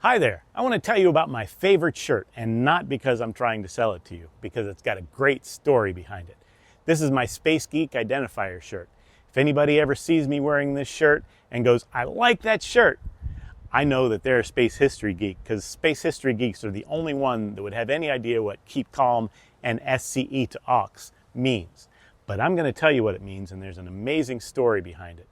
Hi there. I want to tell you about my favorite shirt, and not because I'm trying to sell it to you, because it's got a great story behind it. This is my Space Geek Identifier shirt. If anybody ever sees me wearing this shirt and goes, "I like that shirt," I know that they're a space history geek, because space history geeks are the only one that would have any idea what keep calm and SCE to aux means. But I'm going to tell you what it means, and there's an amazing story behind it.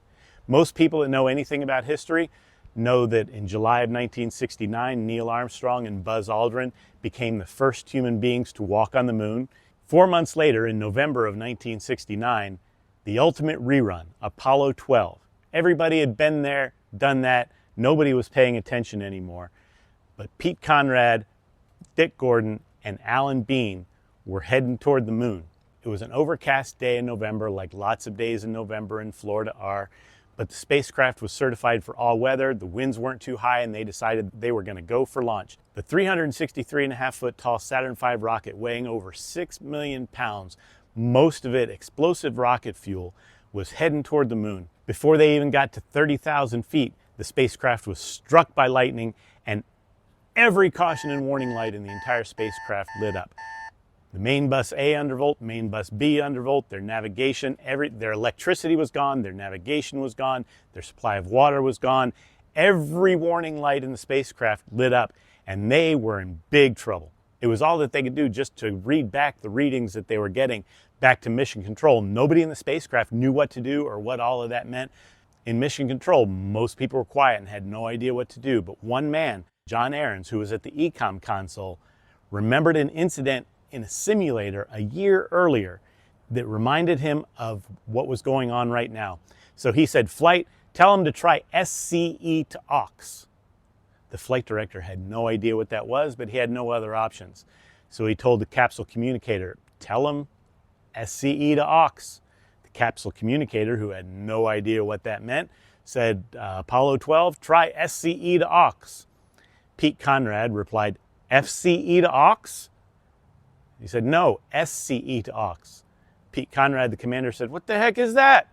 Most people that know anything about history know that in July of 1969, Neil Armstrong and Buzz Aldrin became the first human beings to walk on the moon. 4 months later, in November of 1969, the ultimate rerun, Apollo 12. Everybody had been there, done that. Nobody was paying attention anymore. But Pete Conrad, Dick Gordon, and Alan Bean were heading toward the moon. It was an overcast day in November, like lots of days in November in Florida are. But the spacecraft was certified for all weather, the winds weren't too high, and they decided they were going to go for launch. The 363.5-foot tall Saturn V rocket, weighing over 6 million pounds, most of it explosive rocket fuel, was heading toward the moon. Before they even got to 30,000 feet, the spacecraft was struck by lightning, and every caution and warning light in the entire spacecraft lit up. The main bus A undervolt, main bus B undervolt, their navigation, their electricity was gone, their navigation was gone, their supply of water was gone. Every warning light in the spacecraft lit up, and they were in big trouble. It was all that they could do just to read back the readings that they were getting back to Mission Control. Nobody in the spacecraft knew what to do or what all of that meant. In Mission Control, most people were quiet and had no idea what to do, but one man, John Ahrens, who was at the EECOM console, remembered an incident in a simulator a year earlier that reminded him of what was going on right now. So he said, "Flight, tell him to try SCE to aux." The flight director had no idea what that was, but he had no other options. So he told the capsule communicator, "Tell him SCE to aux." The capsule communicator, who had no idea what that meant, said, "Apollo 12, try SCE to aux." Pete Conrad replied, "FCE to aux?" He said, "No, SCE to aux." Pete Conrad, the commander, said, "What the heck is that?"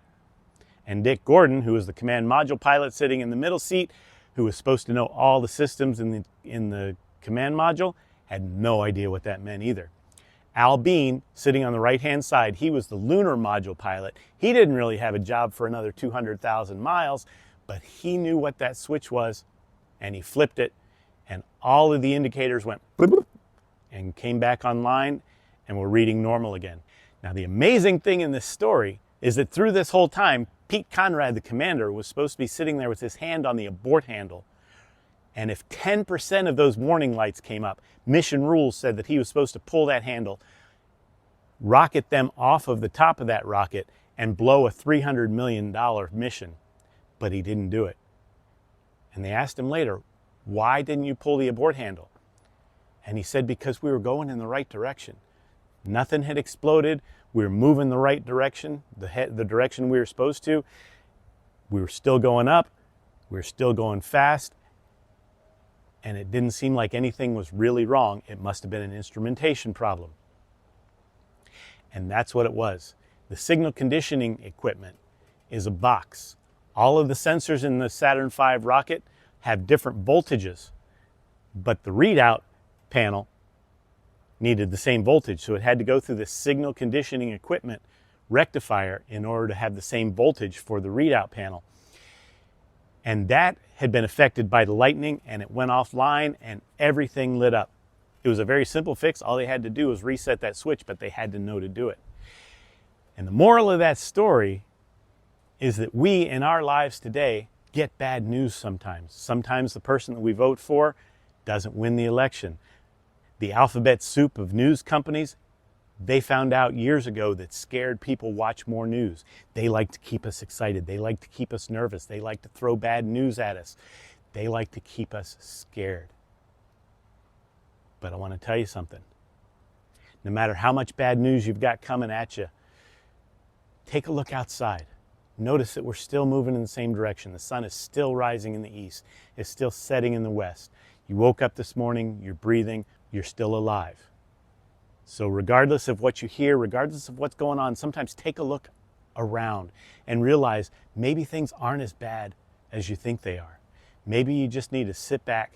And Dick Gordon, who was the command module pilot sitting in the middle seat, who was supposed to know all the systems in the command module, had no idea what that meant either. Al Bean, sitting on the right-hand side, he was the lunar module pilot. He didn't really have a job for another 200,000 miles, but he knew what that switch was, and he flipped it, and all of the indicators went boop, and came back online, and were reading normal again. Now, the amazing thing in this story is that through this whole time, Pete Conrad, the commander, was supposed to be sitting there with his hand on the abort handle. And if 10% of those warning lights came up, mission rules said that he was supposed to pull that handle, rocket them off of the top of that rocket, and blow a $300 million mission. But he didn't do it. And they asked him later, "Why didn't you pull the abort handle?" And he said, "Because we were going in the right direction. Nothing had exploded. We were moving the right direction, the direction we were supposed to. We were still going up. We were still going fast. And it didn't seem like anything was really wrong. It must have been an instrumentation problem." And that's what it was. The signal conditioning equipment is a box. All of the sensors in the Saturn V rocket have different voltages, but the readout panel needed the same voltage, so it had to go through the signal conditioning equipment rectifier in order to have the same voltage for the readout panel. And that had been affected by the lightning, and it went offline, and everything lit up. It was a very simple fix. All they had to do was reset that switch, but they had to know to do it. And the moral of that story is that we, in our lives today, get bad news sometimes. Sometimes the person that we vote for doesn't win the election. The alphabet soup of news companies, they found out years ago that scared people watch more news. They like to keep us excited. They like to keep us nervous. They like to throw bad news at us. They like to keep us scared. But I want to tell you something. No matter how much bad news you've got coming at you, take a look outside. Notice that we're still moving in the same direction. The sun is still rising in the east. It's still setting in the west. You woke up this morning, you're breathing, you're still alive. So regardless of what you hear, regardless of what's going on, sometimes take a look around and realize maybe things aren't as bad as you think they are. Maybe you just need to sit back,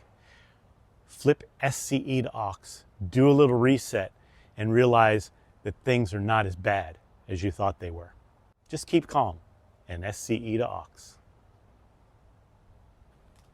flip SCE to aux, do a little reset, and realize that things are not as bad as you thought they were. Just keep calm and SCE to aux.